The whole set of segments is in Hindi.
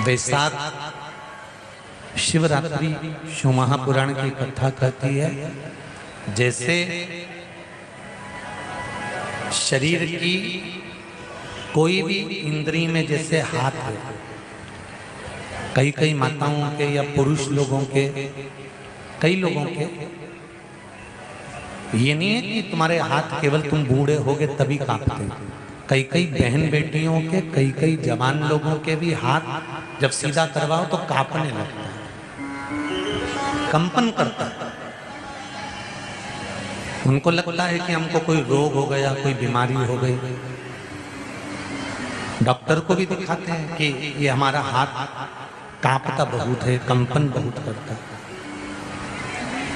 वैशाख शिवरात्रि शिव महापुराण की कथा कहती है। जैसे शरीर की कोई भी इंद्री में जैसे हाथ है, कई कई माताओं के या पुरुष लोगों के, कई लोगों के, ये नहीं है कि तुम्हारे हाथ केवल तुम बूढ़े होगे तभी कांपते हैं। कई कई बहन बेटियों के, कई कई जवान लोगों के भी हाथ जब सीधा करवाओ तो कांपने लगता है, कंपन करता है। उनको लगता है कि हमको कोई रोग हो गया, कोई बीमारी हो गई। डॉक्टर को भी दिखाते हैं कि ये हमारा हाथ कांपता बहुत है, कंपन बहुत करता है।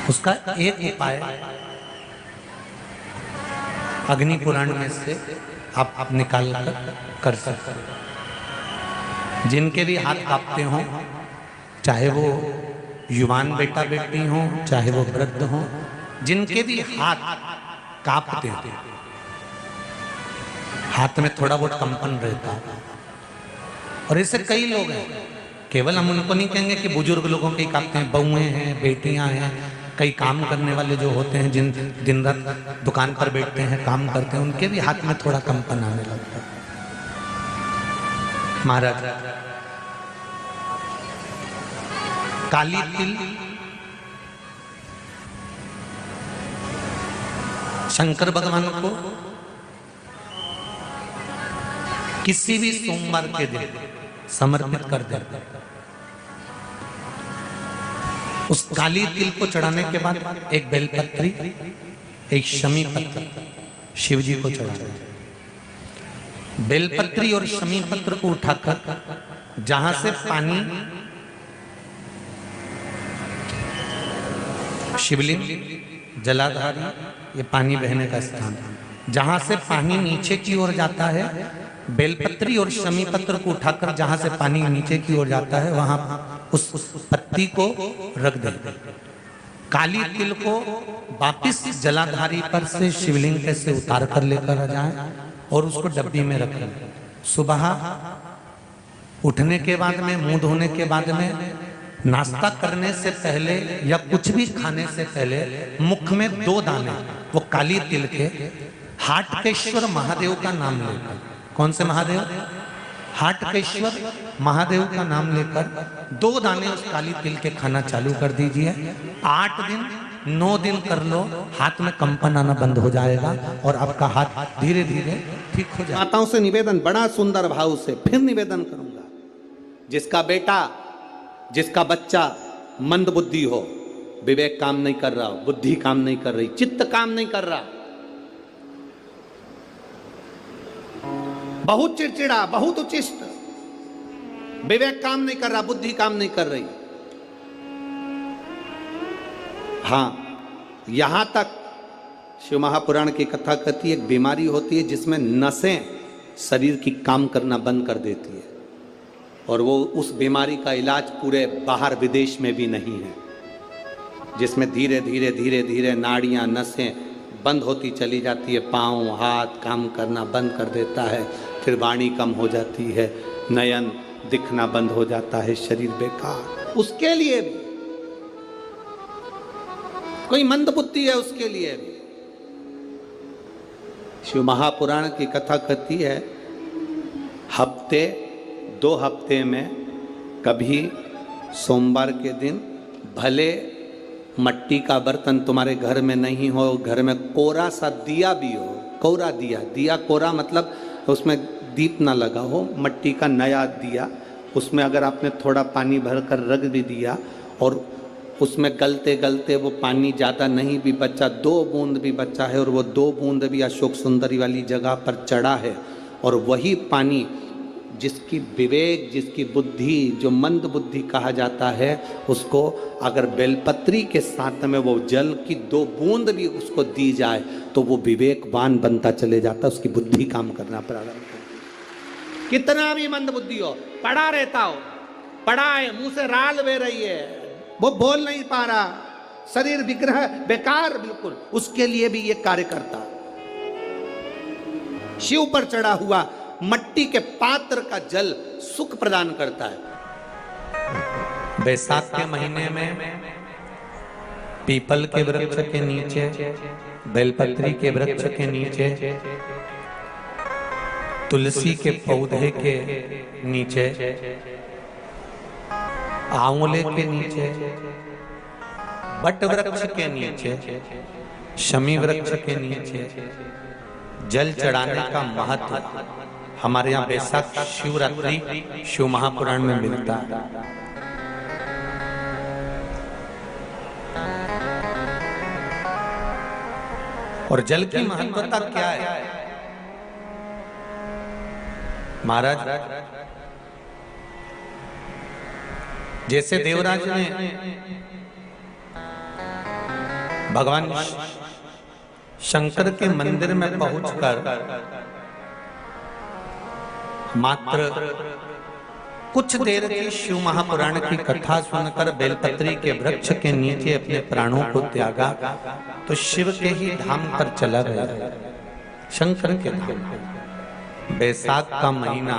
उसका एक उपाय अग्नि पुराण में से आप निकाल कर सकते हैं। जिनके भी हाथ कांपते हों, चाहे वो युवान बेटा बेटी हो, चाहे वो वृद्ध हो, जिनके भी हाथ कांपते हैं, हाथ में थोड़ा बहुत कंपन रहता है। और ऐसे कई लोग हैं, केवल हम उनको नहीं कहेंगे कि बुजुर्ग लोगों के कांपते हैं, बहुएं हैं, बेटियां हैं, कई काम करने वाले जो होते हैं, जिन दिन रात दुकान पर बैठते हैं, काम करते हैं, उनके भी हाथ में थोड़ा कंपन आने लगता है। महाराज काली तिल शंकर भगवान को किसी भी सोमवार के दिन समर्पित कर दे। उस काली तिल को चढ़ाने के बाद एक बेलपत्री, एक शमी पत्र शिव जी को चढ़ाना। बेलपत्री और शमी पत्र को उठाकर जहां से पानी शिवलिंग, जलाधारी, ये पानी बहने का स्थान, जहां से पानी नीचे की ओर जाता है, बेलपत्री और शमी पत्र को उठाकर जहां से पानी नीचे की ओर जाता है, वहां उस पत्ती को रख दे। काली तिल को वापिस जलाधारी पर से शिवलिंग पे से उतार कर लेकर आ जाए और उसको डब्बी में रख लें। सुबह उठने के बाद में, मुंह धोने के बाद में, नाश्ता करने से पहले या कुछ भी खाने से पहले मुख में 2 दाने वो काली तिल के हाटकेश्वर महादेव का नाम लेकर, कौन से महादेव? हाटकेश्वर महादेव का नाम लेकर 2 दाने उस काली तिल के खाना चालू कर दीजिए। 8 दिन 9 दिन कर लो, हाथ में कंपन आना बंद हो जाएगा और आपका हाथ धीरे धीरे ठीक हो जाएगा। माताओं से निवेदन, बड़ा सुंदर भाव से फिर निवेदन करूंगा, जिसका बेटा, जिसका बच्चा मंद बुद्धि हो, विवेक काम नहीं कर रहा हो, बुद्धि काम नहीं कर रही, चित्त काम नहीं कर रहा, बहुत चिड़चिड़ा, बहुत उचिष्ट, विवेक काम नहीं कर रहा, बुद्धि काम नहीं कर रही। हां, यहां तक शिव महापुराण की कथा कहती है, एक बीमारी होती है जिसमें नसें शरीर की काम करना बंद कर देती है, और वो उस बीमारी का इलाज पूरे बाहर विदेश में भी नहीं है, जिसमें धीरे धीरे धीरे धीरे नाड़ियां, नसें बंद होती चली जाती है, पाँव हाथ काम करना बंद कर देता है, फिर वाणी कम हो जाती है, नयन दिखना बंद हो जाता है, शरीर बेकार। उसके लिए भी कोई मंद बुद्धि है, उसके लिए भी शिव महापुराण की कथा कहती है, हफ्ते 2 हफ्ते में कभी सोमवार के दिन, भले मट्टी का बर्तन तुम्हारे घर में नहीं हो, घर में कोरा सा दिया भी हो, कोरा दिया, दिया कोरा मतलब उसमें दीप ना लगा हो, मट्टी का नया दिया, उसमें अगर आपने थोड़ा पानी भरकर रख भी दिया और उसमें गलते गलते वो पानी ज़्यादा नहीं भी बचा, 2 बूंद भी बचा है, और वो 2 बूंद भी अशोक सुंदरी वाली जगह पर चढ़ा है, और वही पानी जिसकी विवेक, जिसकी बुद्धि, जो मंद बुद्धि कहा जाता है, उसको अगर बेलपत्री के साथ में वो जल की 2 बूंद भी उसको दी जाए तो वो विवेकवान बनता चले जाता, उसकी बुद्धि काम करना प्रारंभ करती। कितना भी मंद बुद्धि हो, पड़ा रहता हो, पड़ा है, मुंह से राल बह रही है, वो बोल नहीं पा रहा, शरीर विग्रह बेकार बिल्कुल, उसके लिए भी ये कार्य करता। शिव पर चढ़ा हुआ मट्टी के पात्र का जल सुख प्रदान करता है। बैसाख के महीने में पीपल के वृक्ष के नीचे, बेलपत्री के वृक्ष के नीचे, तुलसी के पौधे के नीचे, आंवले के नीचे, बट वृक्ष के नीचे, शमी वृक्ष के नीचे जल चढ़ाने का महत्व हमारे यहाँ बैसाख शिवरात्रि शिव महापुराण में मिलता है। और जल की महत्वता क्या है महाराज? जैसे देवराज ने भगवान शंकर के मंदिर में पहुंचकर मात्र कुछ देर की शिव महापुराण की कथा सुनकर बेलपत्री के वृक्ष के नीचे अपने प्राणों को त्यागा, तो शिव के ही धाम पर चला गया, शंकर के धाम। बैसाख का महीना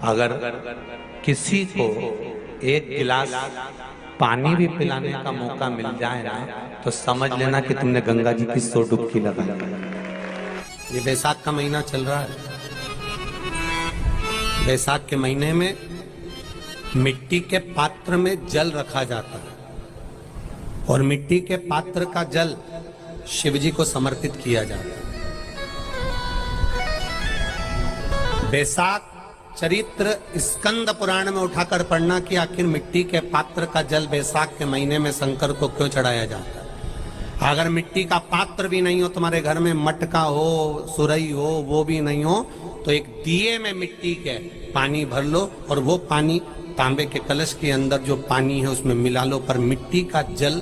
अगर किसी को एक गिलास पानी भी पिलाने का मौका मिल जाए ना, तो समझ लेना कि तुमने गंगा जी की 100 डुबकी लगा। ये बैसाख का महीना चल रहा है। बैसाख के महीने में मिट्टी के पात्र में जल रखा जाता है और मिट्टी के पात्र का जल शिव जी को समर्पित किया जाता है। बैसाख चरित्र स्कंद पुराण में उठाकर पढ़ना कि आखिर मिट्टी के पात्र का जल बैसाख के महीने में शंकर को क्यों चढ़ाया जाता है। अगर मिट्टी का पात्र भी नहीं हो, तुम्हारे घर में मटका हो, सुरई हो, वो भी नहीं हो, तो एक दिए में मिट्टी के पानी भर लो और वो पानी तांबे के कलश के अंदर जो पानी है उसमें मिला लो। पर मिट्टी का जल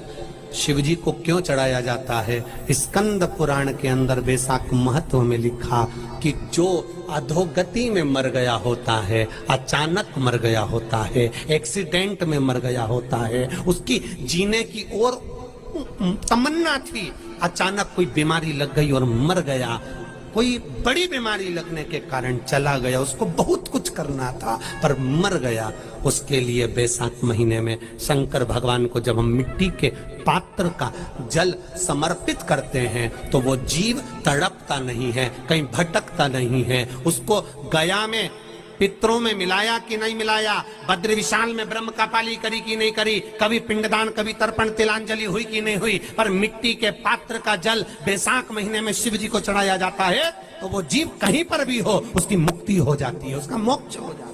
शिव जी को क्यों चढ़ाया जाता है? स्कंद पुराण के अंदर बैसाख महत्व में लिखा कि जो अधोगति में मर गया होता है, अचानक मर गया होता है, एक्सीडेंट में मर गया होता है, उसकी जीने की और तमन्ना थी, अचानक कोई बीमारी लग गई और मर गया, कोई बड़ी बीमारी लगने के कारण चला गया, उसको बहुत कुछ करना था पर मर गया, उसके लिए बैसाख महीने में शंकर भगवान को जब हम मिट्टी के पात्र का जल समर्पित करते हैं तो वो जीव तड़पता नहीं है, कहीं भटकता नहीं है। उसको गया में पितरों में मिलाया कि नहीं मिलाया, बद्र विशाल में ब्रह्म का पाली करी कि नहीं करी, कभी पिंडदान, कभी तर्पण, तिलांजलि हुई कि नहीं हुई, पर मिट्टी के पात्र का जल बैसाख महीने में शिव जी को चढ़ाया जाता है तो वो जीव कहीं पर भी हो उसकी मुक्ति हो जाती है, उसका मोक्ष हो जाता है।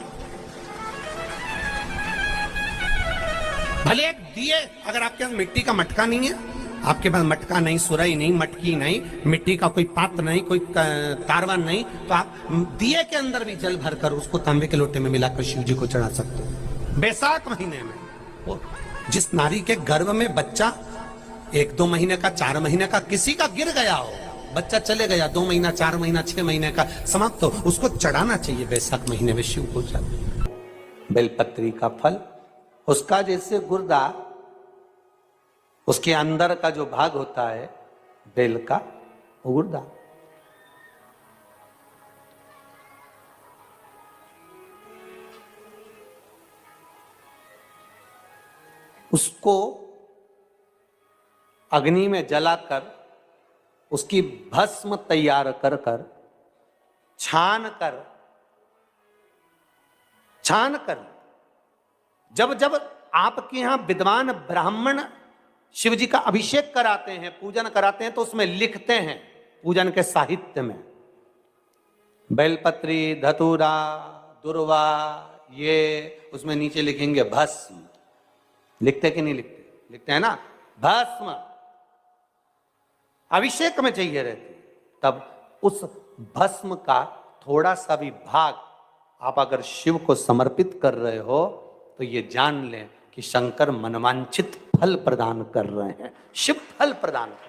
भले एक दिए, अगर आपके पास मिट्टी का मटका नहीं है, आपके पास मटका नहीं, सुराई नहीं, मटकी नहीं, मिट्टी का कोई पात्र नहीं, कोई कारवान नहीं, तो आप दिए के अंदर भी जल भरकर उसको तांबे के लोटे में मिलाकर शिव जी को चढ़ा सकते हो। बैसाख महीने में जिस नारी के गर्भ में बच्चा 1-2 महीने का, 4 महीने का किसी का गिर गया हो, बच्चा चले गया, 2 महीना, 4 महीना, 6 महीने का समाप्त हो, उसको चढ़ाना चाहिए बैसाख महीने में शिव को। बेलपत्री का फल, उसका जैसे गुर्दा, उसके अंदर का जो भाग होता है बेल का, वो गुर्दा, उसको अग्नि में जलाकर उसकी भस्म तैयार कर कर छान कर जब जब आपके यहां विद्वान ब्राह्मण शिव जी का अभिषेक कराते हैं, पूजन कराते हैं, तो उसमें लिखते हैं पूजन के साहित्य में बेलपत्री, धतूरा, दुर्वा, ये उसमें नीचे लिखेंगे भस्म। लिखते कि नहीं लिखते? लिखते हैं ना, भस्म अभिषेक में चाहिए रहती। तब उस भस्म का थोड़ा सा भी भाग आप अगर शिव को समर्पित कर रहे हो तो ये जान लें कि शंकर मनवांछित फल प्रदान कर रहे हैं, शिव फल प्रदान कर।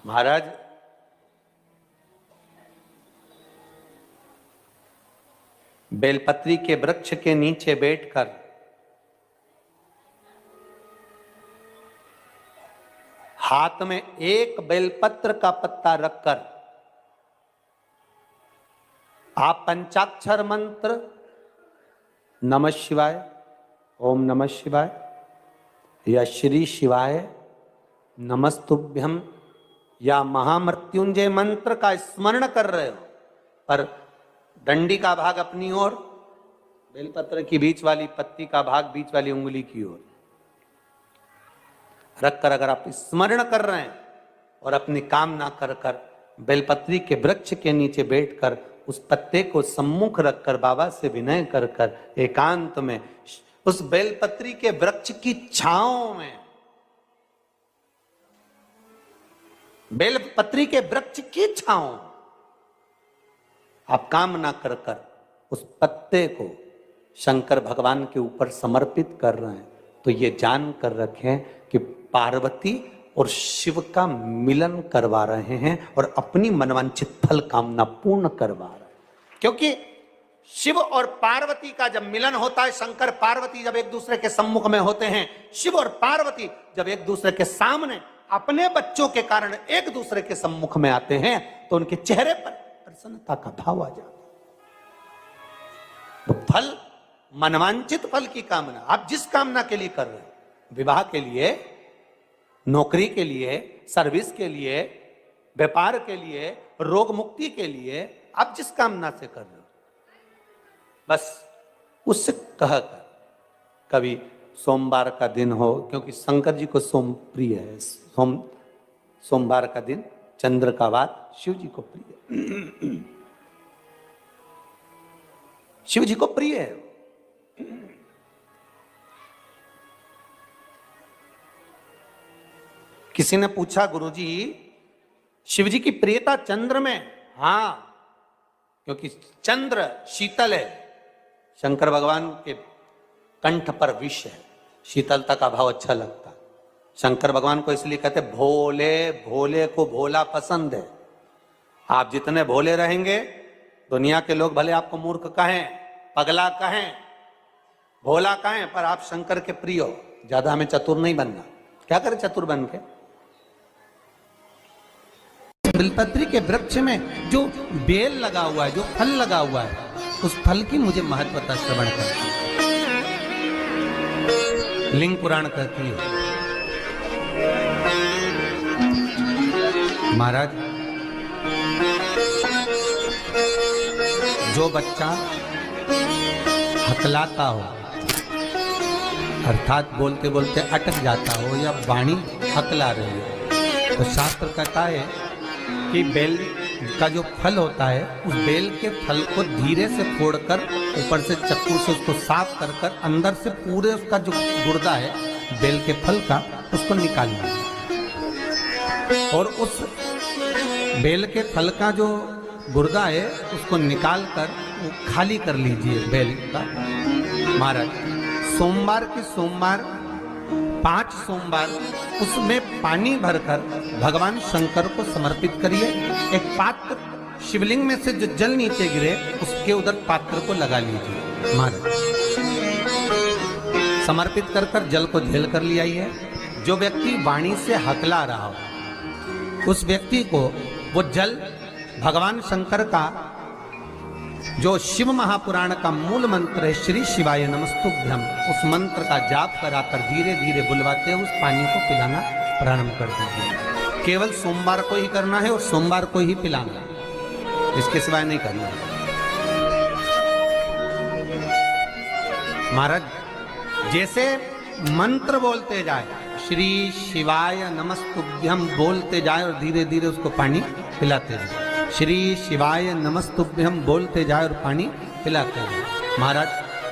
महाराज, बेलपत्री के वृक्ष के नीचे बैठकर हाथ में एक बेलपत्र का पत्ता रखकर आप पंचाक्षर मंत्र नमः शिवाय, ओम नमः शिवाय या श्री शिवाय नमस्तुभ्यम या महामृत्युंजय मंत्र का स्मरण कर रहे हो, पर डंडी का भाग अपनी ओर, बेलपत्र की बीच वाली पत्ती का भाग बीच वाली उंगली की ओर रखकर अगर आप स्मरण कर रहे हैं और अपनी कामना कर कर बेलपत्री के वृक्ष के नीचे बैठकर उस पत्ते को सम्मुख रखकर बाबा से विनय कर कर एकांत में उस बेलपत्री के वृक्ष की छांव में, बेलपत्री के वृक्ष की छांव आप कामना कर कर उस पत्ते को शंकर भगवान के ऊपर समर्पित कर रहे हैं, तो ये जान कर रखें कि पार्वती और शिव का मिलन करवा रहे हैं और अपनी मनवांछित फल कामना पूर्ण करवा रहे हैं। क्योंकि शिव और पार्वती का जब मिलन होता है, शंकर पार्वती जब एक दूसरे के सम्मुख में होते हैं, शिव और पार्वती जब एक दूसरे के सामने अपने बच्चों के कारण एक दूसरे के सम्मुख में आते हैं, तो उनके चेहरे पर प्रसन्नता का भाव आ जाता है। तो फल, मनवांचित फल की कामना आप जिस कामना के लिए कर रहे हो, विवाह के लिए, नौकरी के लिए, सर्विस के लिए, व्यापार के लिए, रोग मुक्ति के लिए, आप जिस कामना से कर रहे हो, बस उससे कहकर कभी सोमवार का दिन हो, क्योंकि शंकर जी को सोम प्रिय है, सोमवार का दिन, चंद्र का वार शिव जी को प्रिय, शिव जी को प्रिय है। किसी ने पूछा, गुरुजी शिव जी की प्रियता चंद्र में? हां, क्योंकि चंद्र शीतल है, शंकर भगवान के कंठ पर विष है, शीतलता का भाव अच्छा लगता है। शंकर भगवान को इसलिए कहते भोले, भोले को भोला पसंद है। आप जितने भोले रहेंगे, दुनिया के लोग भले आपको मूर्ख कहें, पगला कहें, भोला कहें, पर आप शंकर के प्रिय हो। ज्यादा हमें चतुर नहीं बनना। क्या करें चतुर बन के? बेलपत्री के वृक्ष में जो बेल लगा हुआ है, जो फल लगा हुआ है, उस फल की मुझे महत्वता श्रवण कर। लिंग पुराण कहती है, महाराज जो बच्चा हकलाता हो, अर्थात बोलते बोलते अटक जाता हो या वाणी हकला रही हो, तो शास्त्र कहता है कि बेल का जो फल होता है, उस बेल के फल को धीरे से फोड़कर ऊपर से चक्कू से उसको साफ कर कर अंदर से पूरे उसका जो गुर्दा है बेल के फल का, उसको निकालिए और उस बेल के फल का जो गुर्दा है उसको निकाल कर वो खाली कर लीजिए बेल का। महाराज सोमवार के सोमवार 5 सोमवार उसमें पानी भरकर भगवान शंकर को समर्पित करिए। एक पात्र, शिवलिंग में से जो जल नीचे गिरे उसके उधर पात्र को लगा लीजिए। महाराज समर्पित कर कर जल को झेल कर ले आइए। जो व्यक्ति वाणी से हकला रहा हो, उस व्यक्ति को वो जल भगवान शंकर का जो शिव महापुराण का मूल मंत्र है, श्री शिवाय नमस्तुभ्यम, उस मंत्र का जाप कराकर धीरे धीरे बुलवाते हुए उस पानी को पिलाना प्रारंभ कर दीजिए। केवल सोमवार को ही करना है और सोमवार को ही पिलाना है, इसके सिवाय नहीं करना है। महाराज जैसे मंत्र बोलते जाए, श्री शिवाय नमस्तुभ्यम बोलते जाए और धीरे धीरे उसको पानी पिलाते जाए। श्री शिवाय नमस्तुभ्यम बोलते जाए और पानी पिलाते जाए। महाराज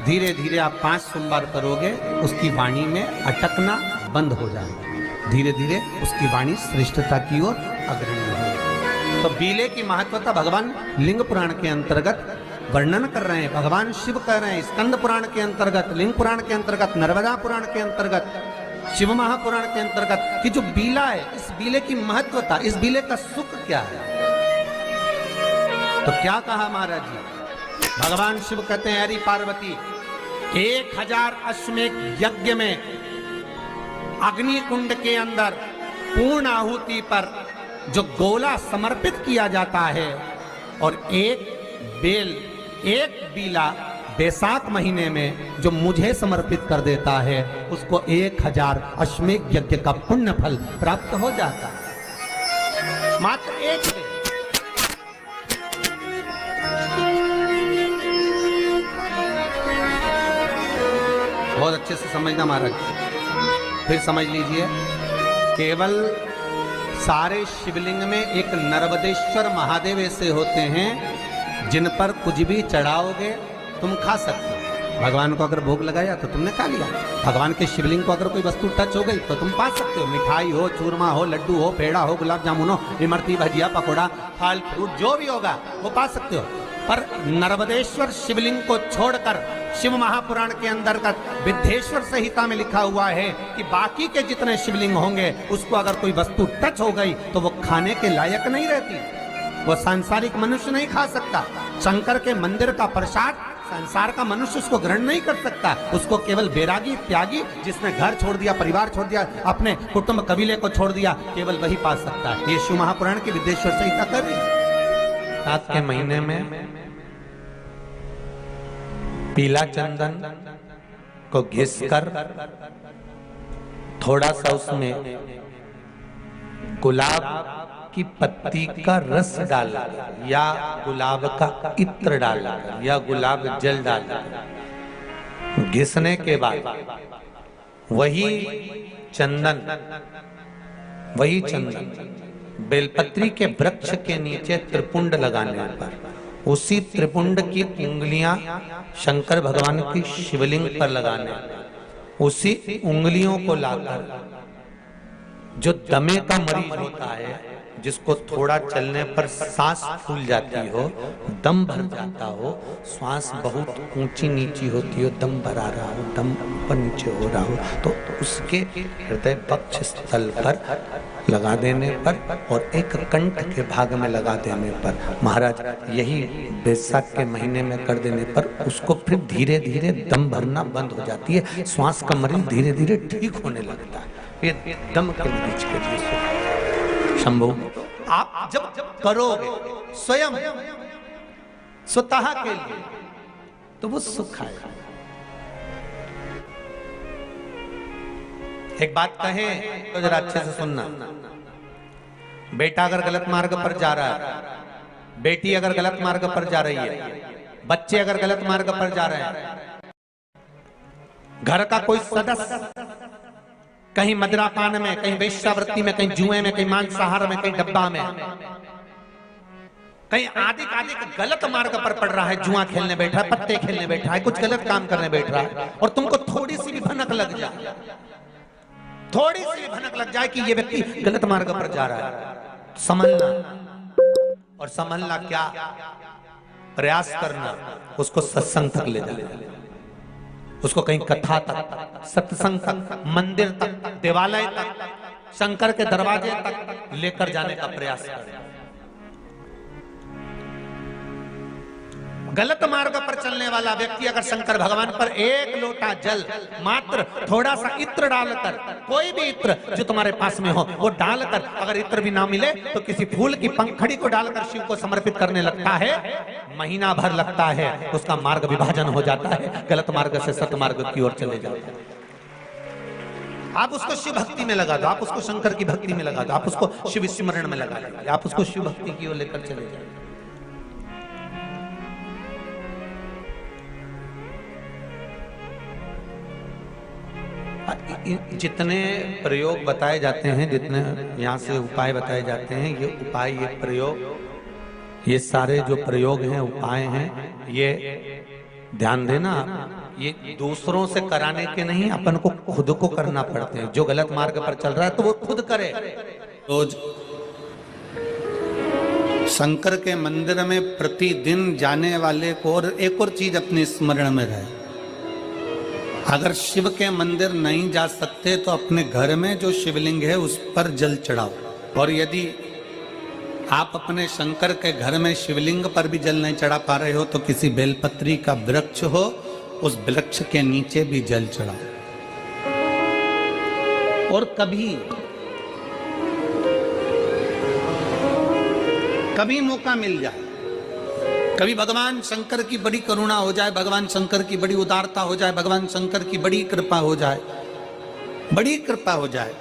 धीरे धीरे आप 5 सोमवार करोगे, उसकी वाणी में अटकना बंद हो जाएगा। धीरे धीरे उसकी वाणी श्रेष्ठता की ओर अग्रणी होगी। तो बीले की महत्वता भगवान लिंग पुराण के अंतर्गत वर्णन कर रहे हैं, भगवान शिव कह रहे हैं। स्कंद पुराण के अंतर्गत, लिंग पुराण के अंतर्गत, नर्मदा पुराण के अंतर्गत, शिव महापुराण के अंतर्गत कि जो बीला है, इस बीले की महत्वता, इस बीले का सुख क्या है। तो क्या कहा महाराज जी? भगवान शिव कहते हैं, अरे पार्वती 1000 अश्वमेध यज्ञ में अग्नि कुंड के अंदर पूर्ण आहुति पर जो गोला समर्पित किया जाता है और एक बेल, एक बीला बैसाख महीने में जो मुझे समर्पित कर देता है उसको 1000 अश्वमेध यज्ञ का पुण्य फल प्राप्त हो जाता है। मात्र एक बेल। बहुत अच्छे से समझना महाराज, फिर समझ लीजिए। केवल सारे शिवलिंग में एक नर्मदेश्वर महादेव ऐसे होते हैं जिन पर कुछ भी चढ़ाओगे तुम खा सकते हो। भगवान को अगर भोग लगाया तो तुमने खा लिया। भगवान के शिवलिंग को अगर कोई वस्तु टच हो गई तो तुम पा सकते हो। मिठाई हो, चूरमा हो, लड्डू हो, पेड़ा हो, गुलाब जामुन हो, इमरती, भजिया, पकौड़ा, फल फ्रूट जो भी होगा वो पा सकते हो। पर नर्मदेश्वर शिवलिंग को छोड़कर शिव महापुराण के अंतर्गत विद्धेश्वर संहिता में लिखा हुआ है कि बाकी के जितने शिवलिंग होंगे उसको अगर कोई वस्तु टच हो गई तो वो खाने के लायक नहीं रहती, वो सांसारिक मनुष्य नहीं खा सकता। शंकर के मंदिर का प्रसाद संसार का मनुष्य उसको ग्रहण नहीं कर सकता। उसको केवल बैरागी, त्यागी, जिसने घर छोड़ दिया, परिवार छोड़ दिया, अपने कुटुंब कबीले को छोड़ दिया, केवल वही पा सकता है। ये शिव महापुराण की विद्धेश्वर संहिता कर रही है। साथ के महीने में पीला चंदन को घिसकर थोड़ा सा उसमें गुलाब की पत्ती का रस डाला या गुलाब का इत्र डाला या गुलाब जल डाला, घिसने के बाद वही चंदन बेलपत्री के वृक्ष के नीचे त्रिपुंड लगाने पर उसी त्रिपुंड की उंगलियां शंकर भगवान की शिवलिंग पर लगाने, उसी उंगलियों को लाकर जो दमे का मरीज होता है, जिसको थोड़ा चलने पर सांस फूल जाती हो, दम भर जाता हो, श्वास बहुत ऊंची नीची होती हो, दम भरा रहा हो, दम ऊपर नीचे हो रहा हो, तो उसके हृदय पक्ष स्थल पर लगा देने पर और एक कंठ के भाग में लगा देने पर, महाराज यही बैसाख के महीने में कर देने पर उसको फिर धीरे धीरे दम भरना बंद हो जाती है। श्वास का मरीज धीरे धीरे ठीक होने लगता है। ये दम के मरीज के लिए शंभु आप जब करोगे स्वयं स्वतः के लिए तो वो सुख आएगा। एक बात कहें तो जरा अच्छे से सुनना। बेटा अगर गलत मार्ग पर जा रहा है, बेटी अगर गलत मार्ग पर जा रही है, बच्चे अगर गलत मार्ग पर जा रहे हैं, घर का कोई सदस्य कहीं मदिरापान में, कहीं वेश्यावृत्ति में, कहीं जुए में, कहीं मांसाहार में, कहीं डब्बा में, कहीं आदि गलत मार्ग पर पड़ रहा है, जुआ खेलने बैठा है, पत्ते खेलने बैठा है, कुछ गलत काम करने बैठ रहा है, और तुमको थोड़ी सी भी भनक लग जाए, थोड़ी सी भी भनक लग जाए कि ये व्यक्ति गलत मार्ग पर जा रहा है, समझना। और समझना क्या, प्रयास करना उसको सत्संग तक ले जाना, उसको कहीं कथा तक, सत्संग तक, मंदिर तक, देवालय तक, शंकर के दरवाजे तक लेकर जाने का प्रयास करें। गलत मार्ग पर चलने वाला व्यक्ति अगर शंकर भगवान पर एक लोटा जल, मात्र थोड़ा सा इत्र डालकर, कोई भी इत्र जो तुम्हारे पास में हो वो डालकर, अगर इत्र भी ना मिले तो किसी फूल की पंखड़ी को डालकर शिव को समर्पित करने लगता है, महीना भर लगता है, उसका मार्ग विभाजन हो जाता है, गलत मार्ग से सतमार्ग की ओर चले जाते हैं। आप उसको शिव भक्ति में लगा दो, आप उसको शंकर की भक्ति में लगा दो, आप उसको शिव स्मरण में लगा लीजिए, आप उसको शिव भक्ति की ओर लेकर चले जाए। जितने प्रयोग बताए जाते हैं, जितने यहाँ से उपाय बताए जाते हैं, ये उपाय, ये प्रयोग, ये सारे जो प्रयोग हैं, उपाय हैं, ये ध्यान देना, ये दूसरों से कराने के नहीं, अपन को खुद को करना पड़ते हैं। जो गलत मार्ग पर चल रहा है तो वो खुद करे। रोज शंकर के मंदिर में प्रतिदिन जाने वाले को और एक और चीज अपने स्मरण में रहे, अगर शिव के मंदिर नहीं जा सकते तो अपने घर में जो शिवलिंग है उस पर जल चढ़ाओ, और यदि आप अपने शंकर के घर में शिवलिंग पर भी जल नहीं चढ़ा पा रहे हो तो किसी बेलपत्री का वृक्ष हो, उस वृक्ष के नीचे भी जल चढ़ाओ। और कभी मौका मिल जाए कभी भगवान शंकर की बड़ी करुणा हो जाए, भगवान शंकर की बड़ी उदारता हो जाए, भगवान शंकर की बड़ी कृपा हो जाए, बड़ी कृपा हो जाए।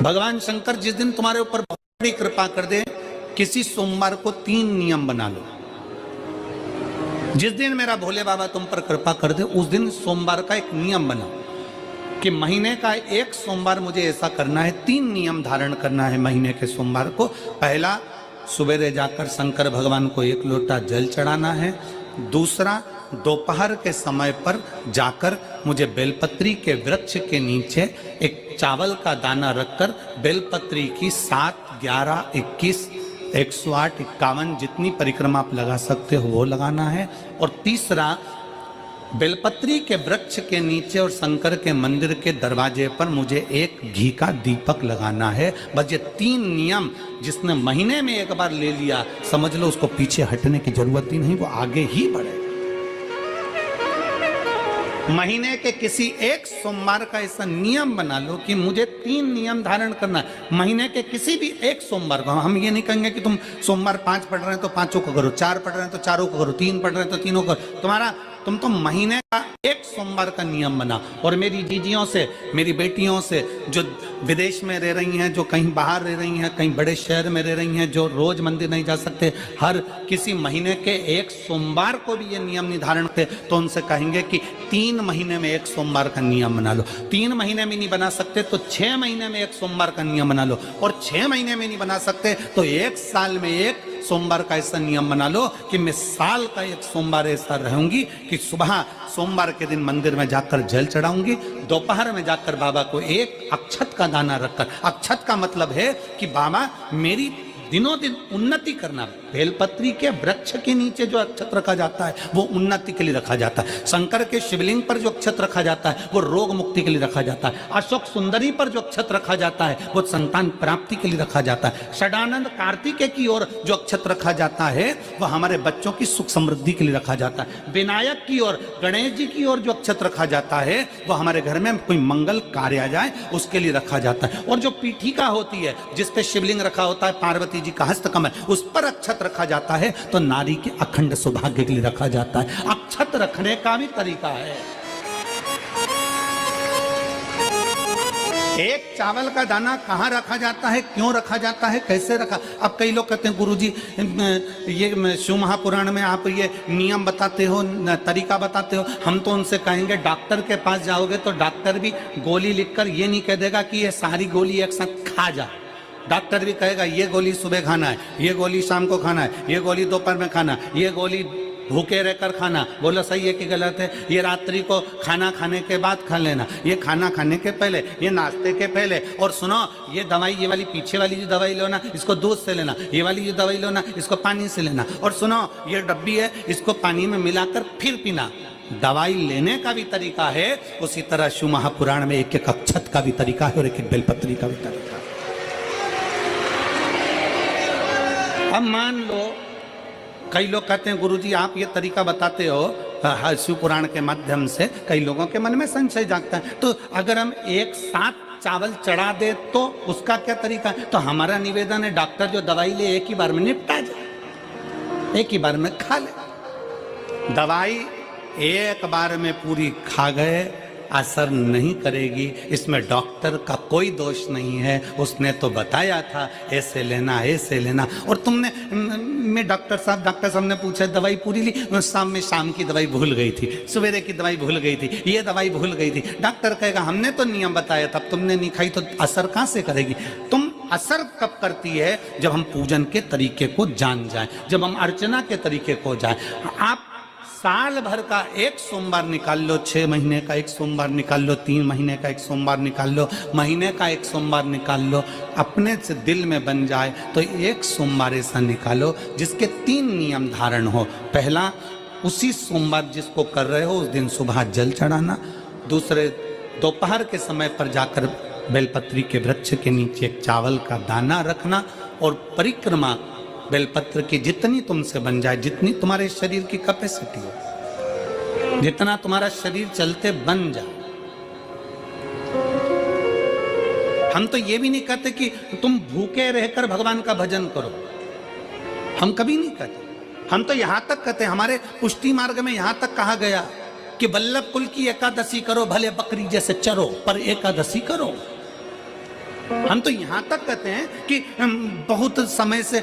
भगवान शंकर जिस दिन तुम्हारे ऊपर बहुत बड़ी कृपा कर दे, किसी सोमवार को 3 नियम बना लो। जिस दिन मेरा भोले बाबा तुम पर कृपा कर दे, उस दिन सोमवार का एक नियम बनाओ कि महीने का एक सोमवार मुझे ऐसा करना है, 3 नियम धारण करना है महीने के सोमवार को। पहला, सुबेरे जाकर शंकर भगवान को 1 लोटा जल चढ़ाना है। दूसरा, दोपहर के समय पर जाकर मुझे बेलपत्री के वृक्ष के नीचे एक चावल का दाना रखकर बेलपत्री की 7, 11, 21, 108, 51 जितनी परिक्रमा आप लगा सकते हो वो लगाना है। और तीसरा, बेलपत्री के वृक्ष के नीचे और शंकर के मंदिर के दरवाजे पर मुझे एक घी का दीपक लगाना है। बस ये 3 नियम जिसने महीने में एक बार ले लिया, समझ लो उसको पीछे हटने की जरूरत ही नहीं, वो आगे ही बढ़े। महीने के किसी एक सोमवार का ऐसा नियम बना लो कि मुझे 3 नियम धारण करना है महीने के किसी भी एक सोमवार को। हम ये नहीं कहेंगे कि तुम सोमवार 5 पढ़ रहे हैं तो 5 को करो, 4 पढ़ रहे हैं तो 4 को करो, 3 पढ़ रहे हैं तो 3 को करो। तुम तो महीने का एक सोमवार का नियम बना। और मेरी जीजियों से, मेरी बेटियों से जो विदेश में रह रही हैं, जो कहीं बाहर रह रही हैं, कहीं बड़े शहर में रह रही हैं, जो रोज मंदिर नहीं जा सकते, हर किसी महीने के एक सोमवार को भी ये नियम निर्धारण करते, तो उनसे कहेंगे कि 3 महीने में एक सोमवार का नियम बना लो। 3 महीने में नहीं बना सकते तो 6 महीने में एक सोमवार का नियम बना लो। और 6 महीने में नहीं बना सकते तो 1 साल में एक सोमवार का ऐसा नियम बना लो कि मैं साल का एक सोमवार ऐसा रहूंगी कि सुबह सोमवार के दिन मंदिर में जाकर जल चढ़ाऊंगी, दोपहर में जाकर बाबा को एक अक्षत का दाना रखकर, अक्षत का मतलब है कि बाबा मेरी दिनों दिन उन्नति करना। बेलपत्री के वृक्ष के नीचे जो अक्षत रखा जाता है वो उन्नति के लिए रखा जाता है। शंकर के शिवलिंग पर जो अक्षत रखा जाता है वो रोग मुक्ति के लिए रखा जाता है। अशोक सुंदरी पर जो अक्षत रखा जाता है वो संतान प्राप्ति के लिए रखा जाता है। षडानंद कार्तिकेय की ओर जो अक्षत रखा जाता है वो हमारे बच्चों की सुख समृद्धि के लिए रखा जाता है। विनायक की ओर, गणेश जी की ओर जो अक्षत रखा जाता है वो हमारे घर में कोई मंगल कार्य आ जाए उसके लिए रखा जाता है। और जो पीठिका होती है जिस पे शिवलिंग रखा होता है, पार्वती जी का हस्तकमल, उस पर अक्षत रखा जाता है तो नारी के अखंड सौभाग्य के लिए रखा जाता है। अक्षत रखने का भी तरीका है। एक चावल का दाना कहाँ रखा जाता है, क्यों रखा जाता है, कैसे रखा। अब कई लोग कहते हैं गुरुजी ये शिव महापुराण में आप ये नियम बताते हो, तरीका बताते हो। हम तो उनसे कहेंगे डॉक्टर के पास जाओगे तो डॉक्टर भी गोली लिखकर ये नहीं कह देगा कि ये सारी गोली एक साथ खा जा। डॉक्टर भी कहेगा ये गोली सुबह खाना है, ये गोली शाम को खाना है, ये गोली दोपहर में खाना, ये गोली भूखे रहकर खाना। बोलो सही है कि गलत है? ये रात्रि को खाना खाने के बाद खा लेना, ये खाना खाने के पहले, ये नाश्ते के पहले। और सुनो, ये दवाई, ये वाली पीछे वाली जो दवाई लो ना, इसको दूध से लेना, ये वाली जो दवाई लो ना, इसको पानी से लेना। और सुनो, ये डब्बी है, इसको पानी में मिलाकर फिर पीना। दवाई लेने का भी तरीका है, उसी तरह शिव महापुराण में एक एक अक्षत का भी तरीका है और एक एक बेलपत्री का भी तरीका है। अब मान लो कई लोग कहते हैं गुरुजी आप ये तरीका बताते हो शिव पुराण के माध्यम से, कई लोगों के मन में संशय जागता है, तो अगर हम एक साथ चावल चढ़ा दे तो उसका क्या तरीका है? तो हमारा निवेदन है डॉक्टर जो दवाई ले एक ही बार में निपटा जाए, एक ही बार में खा ले। दवाई एक बार में पूरी खा गए असर नहीं करेगी, इसमें डॉक्टर का कोई दोष नहीं है। उसने तो बताया था ऐसे लेना, ऐसे लेना। और तुमने, मैं डॉक्टर साहब ने पूछा दवाई पूरी ली, शाम की दवाई भूल गई थी, सवेरे की दवाई भूल गई थी, ये दवाई भूल गई थी। डॉक्टर कहेगा हमने तो नियम बताया था, तुमने नहीं खाई तो असर कहाँ से करेगी? तुम असर कब करती है? जब हम पूजन के तरीके को जान जाएं, जब हम अर्चना के तरीके को जाएं। आप साल भर का एक सोमवार निकाल लो, 6 महीने का एक सोमवार निकाल लो, 3 महीने का एक सोमवार निकाल लो, महीने का एक सोमवार निकाल लो, अपने से दिल में बन जाए तो एक सोमवार ऐसा निकालो जिसके 3 नियम धारण हो। पहला, उसी सोमवार जिसको कर रहे हो उस दिन सुबह जल चढ़ाना। दूसरे, दोपहर के समय पर जाकर बेलपत्री के वृक्ष के नीचे एक चावल का दाना रखना। और परिक्रमा बेलपत्र की जितनी तुमसे बन जाए, जितनी तुम्हारे शरीर की कैपेसिटी हो, जितना तुम्हारा शरीर चलते बन जाए। हम तो ये भी नहीं कहते कि तुम भूखे रहकर भगवान का भजन करो, हम कभी नहीं कहते। हम तो यहां तक कहते हैं, हमारे पुष्टि मार्ग में यहां तक कहा गया कि वल्लभ कुल की एकादशी करो, भले बकरी जैसे चरो पर एकादशी करो। हम तो यहां तक कहते हैं कि बहुत समय से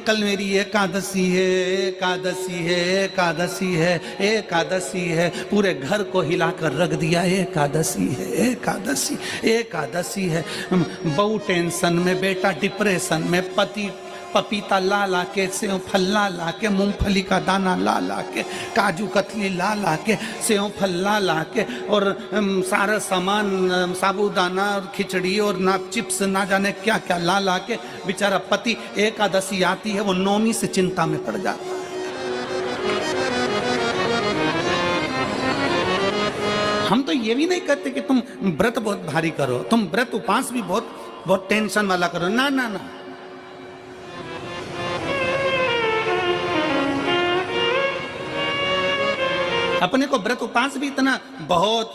कल मेरी एकादशी है, एकादशी है, एकादशी है, एकादशी है, पूरे घर को हिलाकर रख दिया, एकादशी है, एकादशी, एकादशी है। बहू टेंशन में, बेटा डिप्रेशन में, पति पपीता ला ला के, सेव फल ला ला के, मूंगफली का दाना ला ला के, काजू कतली ला ला के, सेव फल ला ला के, और सारा सामान साबूदाना और खिचड़ी और ना चिप्स ना जाने क्या क्या ला ला के, बेचारा पति एकादशी आती है वो नौमी से चिंता में पड़ जाता है। हम तो ये भी नहीं कहते कि तुम व्रत बहुत भारी करो, तुम व्रत उपास भी बहुत बहुत टेंशन वाला करो, ना ना ना। अपने को व्रत उपास भी इतना बहुत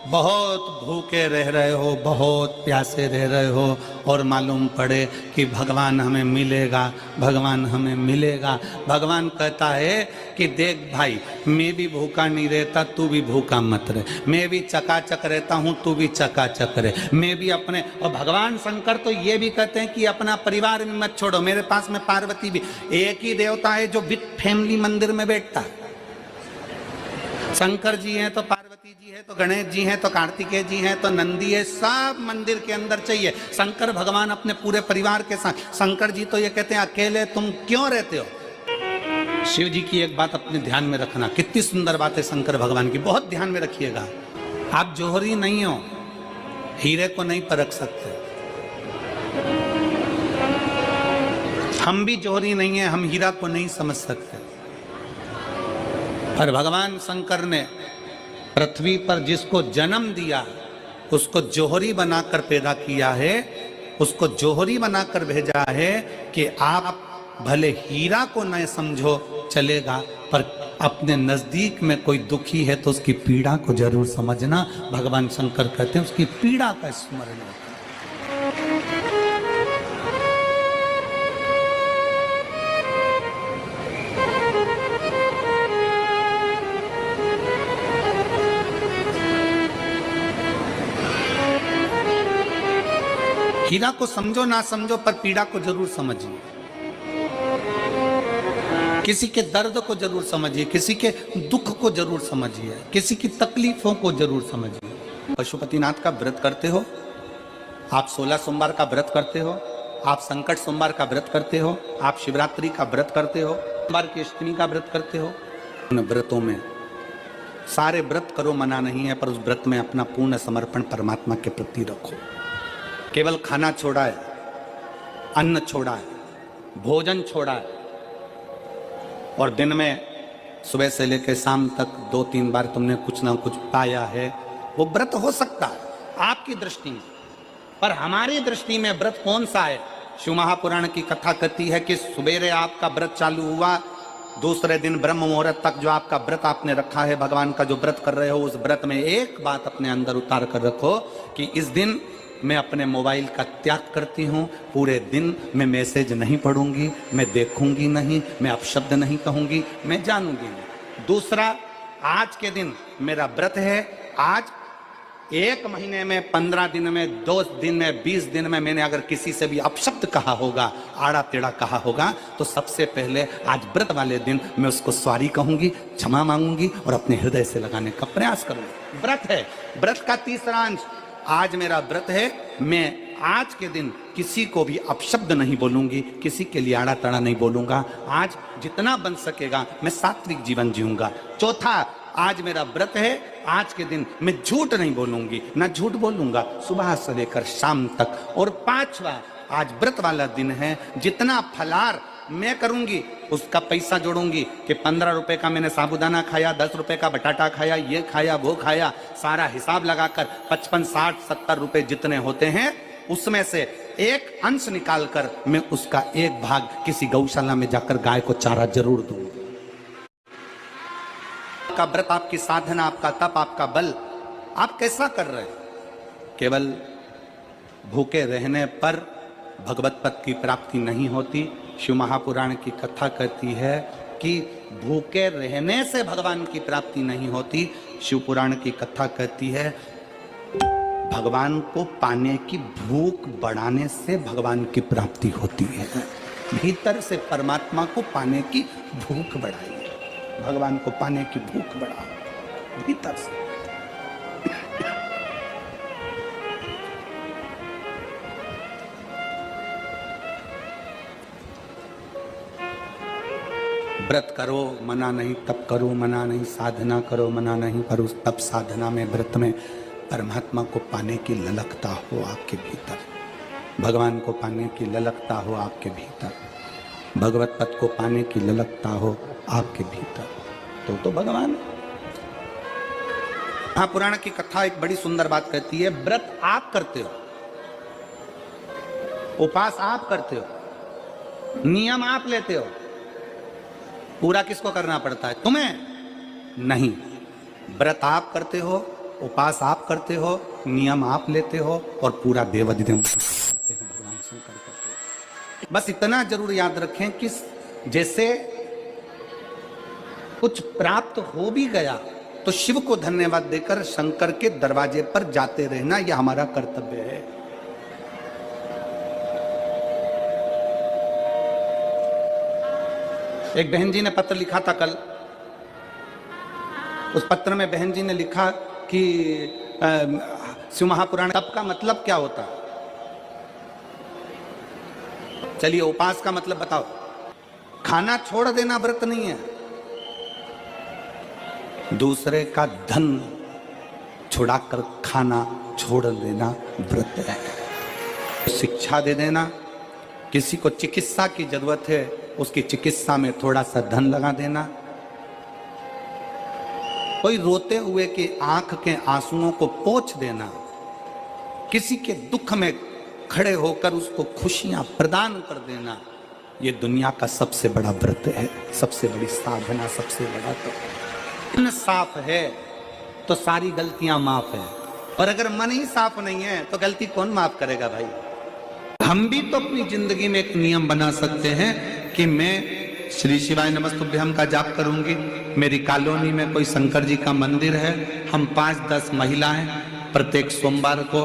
बहुत भूखे रह रहे हो, बहुत प्यासे रह रहे हो, और मालूम पड़े कि भगवान हमें मिलेगा, भगवान हमें मिलेगा। भगवान कहता है कि देख भाई, मैं भी भूखा नहीं रहता, तू भी भूखा मत रहे, मैं भी चकाचक रहता हूँ, तू भी चकाचक रहे, मैं भी अपने। और भगवान शंकर तो ये भी कहते हैं कि अपना परिवार भी मत छोड़ो। मेरे पास में पार्वती भी, एक ही देवता है जो विद फैमिली मंदिर में बैठता है। शंकर जी हैं तो पार्वती जी है, तो गणेश जी हैं, तो कार्तिकेय जी हैं, तो नंदी है, सब मंदिर के अंदर चाहिए। शंकर भगवान अपने पूरे परिवार के साथ। शंकर जी तो ये कहते हैं अकेले तुम क्यों रहते हो। शिव जी की एक बात अपने ध्यान में रखना, कितनी सुंदर बात है शंकर भगवान की, बहुत ध्यान में रखिएगा। आप जौहरी नहीं हो, हीरे को नहीं परख सकते। हम भी जौहरी नहीं है, हम हीरा को नहीं समझ सकते। पर भगवान शंकर ने पृथ्वी पर जिसको जन्म दिया उसको जौहरी बनाकर पैदा किया है, उसको जौहरी बनाकर भेजा है कि आप भले हीरा को न समझो चलेगा, पर अपने नजदीक में कोई दुखी है तो उसकी पीड़ा को जरूर समझना। भगवान शंकर कहते हैं उसकी पीड़ा का स्मरण रखना। हीरा को समझो ना समझो, पर पीड़ा को जरूर समझिए। किसी के दर्द को जरूर समझिए, किसी के दुख को जरूर समझिए, किसी की तकलीफों को जरूर समझिए। पशुपतिनाथ का व्रत करते हो आप, 16 सोमवार का व्रत करते हो आप, संकट सोमवार का व्रत करते हो आप, शिवरात्रि का व्रत करते हो, सोमवार की अष्टमी का व्रत करते हो। उन व्रतों में सारे व्रत करो, मना नहीं है, पर उस व्रत में अपना पूर्ण समर्पण परमात्मा के प्रति रखो। केवल खाना छोड़ा है, अन्न छोड़ा है, भोजन छोड़ा है, और दिन में सुबह से लेकर शाम तक 2-3 बार तुमने कुछ ना कुछ पाया है, वो व्रत हो सकता है आपकी दृष्टि में, पर हमारी दृष्टि में व्रत कौन सा है। शिव महापुराण की कथा कहती है कि सुबेरे आपका व्रत चालू हुआ, दूसरे दिन ब्रह्म मुहूर्त तक जो आपका व्रत आपने रखा है, भगवान का जो व्रत कर रहे हो, उस व्रत में एक बात अपने अंदर उतार कर रखो कि इस दिन मैं अपने मोबाइल का त्याग करती हूँ, पूरे दिन मैं मैसेज नहीं पढ़ूंगी, मैं देखूंगी नहीं, मैं अपशब्द नहीं कहूंगी, मैं जानूंगी नहीं। दूसरा, आज के दिन मेरा व्रत है, आज 1 महीने में, 15 दिन में, 2 दिन में, 20 दिन में मैंने अगर किसी से भी अपशब्द कहा होगा, आड़ा टेढ़ा कहा होगा, तो सबसे पहले आज व्रत वाले दिन मैं उसको सॉरी कहूंगी, क्षमा मांगूंगी और अपने हृदय से लगाने का प्रयास करूंगी। व्रत है। व्रत का तीसरा अंश, आज मेरा व्रत है, मैं आज के दिन किसी को भी अपशब्द नहीं बोलूंगी, किसी के लिए आड़ा तड़ा नहीं बोलूंगा, आज जितना बन सकेगा मैं सात्विक जीवन जीऊंगा। चौथा, आज मेरा व्रत है, आज के दिन मैं झूठ नहीं बोलूंगी, ना झूठ बोलूंगा सुबह से लेकर शाम तक। और 5वां, आज व्रत वाला दिन है, जितना फलार मैं करूंगी उसका पैसा जोड़ूंगी कि 15 रुपए का मैंने साबूदाना खाया, 10 रुपए का बटाटा खाया, ये खाया वो खाया, सारा हिसाब लगाकर 55, 60, 70 रुपए जितने होते हैं उसमें से एक अंश निकालकर मैं उसका एक भाग किसी गौशाला में जाकर गाय को चारा जरूर दूंगी। आपका व्रत, आपकी साधना, आपका तप, आपका बल, आप कैसा कर रहे हैं? केवल भूखे रहने पर भगवत पद की प्राप्ति नहीं होती। शिव महापुराण की कथा कहती है कि भूखे रहने से भगवान की प्राप्ति नहीं होती। शिव पुराण की कथा कहती है भगवान को पाने की भूख बढ़ाने से भगवान की प्राप्ति होती है। भीतर से परमात्मा को पाने की भूख बढ़ाइए, भगवान को पाने की भूख बढ़ाओ भीतर से। व्रत करो मना नहीं, तप करो मना नहीं, साधना करो मना नहीं, पर उस तप साधना में व्रत में परमात्मा को पाने की ललकता हो आपके भीतर, भगवान को पाने की ललकता हो आपके भीतर, भगवत पद को पाने की ललकता हो आपके भीतर, तो भगवान। हाँ, पुराण की कथा एक बड़ी सुंदर बात कहती है, व्रत आप करते हो, उपास आप करते हो, नियम आप लेते हो, पूरा किसको करना पड़ता है? तुम्हें नहीं। व्रत आप करते हो, उपास आप करते हो, नियम आप लेते हो और पूरा देवदिन भगवान शंकर करते हो। बस इतना जरूर याद रखें कि जैसे कुछ प्राप्त हो भी गया तो शिव को धन्यवाद देकर शंकर के दरवाजे पर जाते रहना, यह हमारा कर्तव्य है। एक बहन जी ने पत्र लिखा था कल। उस पत्र में बहन जी ने लिखा कि शिव महापुराण तप का मतलब क्या होता है? चलिए, उपास का मतलब बताओ। खाना छोड़ देना व्रत नहीं है, दूसरे का धन छुड़ाकर खाना छोड़ देना व्रत है। शिक्षा दे देना, किसी को चिकित्सा की जरूरत है उसकी चिकित्सा में थोड़ा सा धन लगा देना, कोई रोते हुए की आंख के आंसुओं को पोंछ देना, किसी के दुख में खड़े होकर उसको खुशियां प्रदान कर देना, ये दुनिया का सबसे बड़ा व्रत है, सबसे बड़ी साधना, सबसे बड़ा तो। मन साफ है तो सारी गलतियां माफ है, और अगर मन ही साफ नहीं है तो गलती कौन माफ करेगा भाई? हम भी तो अपनी जिंदगी में एक नियम बना सकते हैं कि मैं श्री शिवाय नमस्तुभ्यम का जाप करूंगी, मेरी कॉलोनी में कोई शंकर जी का मंदिर है, हम 5-10 महिलाएं प्रत्येक सोमवार को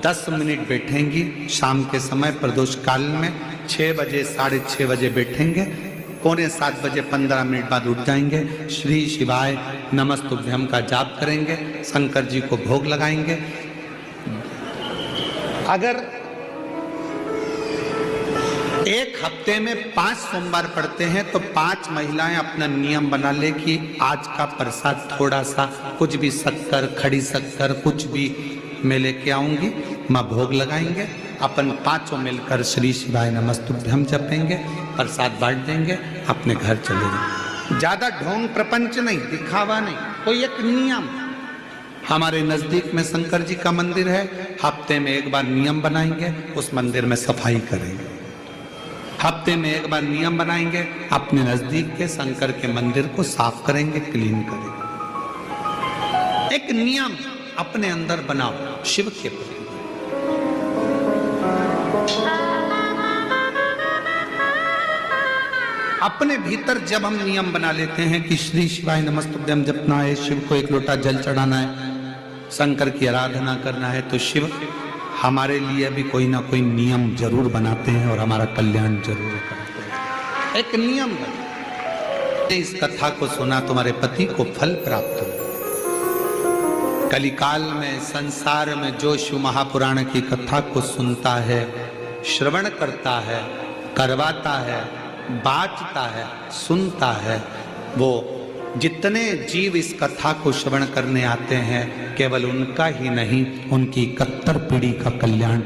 10 मिनट बैठेंगी, शाम के समय प्रदोष काल में 6 बजे 6:30 बजे बैठेंगे, 6:45 बजे 15 मिनट बाद उठ जाएंगे, श्री शिवाय नमस्तुभ्यम का जाप करेंगे, शंकर जी को भोग लगाएंगे। अगर एक हफ्ते में 5 सोमवार पड़ते हैं तो 5 महिलाएं अपना नियम बना ले कि आज का प्रसाद थोड़ा सा, कुछ भी शक्कर, खड़ी शक्कर, कुछ भी मैं लेके आऊंगी, माँ भोग लगाएंगे, अपन 5 मिलकर श्री शिवाय नमस्तुभ्यम जपेंगे, प्रसाद बांट देंगे, अपने घर चले जाएंगे। ज्यादा ढोंग प्रपंच नहीं, दिखावा नहीं, कोई एक नियम। हमारे नजदीक में शंकर जी का मंदिर है, हफ्ते में एक बार नियम बनाएंगे, उस मंदिर में सफाई करेंगे, हफ्ते में एक बार नियम बनाएंगे, अपने नजदीक के शंकर के मंदिर को साफ करेंगे, क्लीन करेंगे। एक नियम अपने अंदर बनाओ शिव के प्रति। अपने भीतर जब हम नियम बना लेते हैं कि श्री शिवाय नमस्तुभ्यम जपना है, शिव को एक लोटा जल चढ़ाना है, शंकर की आराधना करना है, तो शिव हमारे लिए भी कोई ना कोई नियम जरूर बनाते हैं और हमारा कल्याण जरूर करते हैं। एक नियम बना, इस कथा को सुना, तुम्हारे पति को फल प्राप्त हो। कलिकाल में संसार में जो शिव महापुराण की कथा को सुनता है, श्रवण करता है, करवाता है, बांटता है, सुनता है, वो जितने जीव इस कथा को श्रवण करने आते हैं, केवल उनका ही नहीं, उनकी 71 पीढ़ी का कल्याण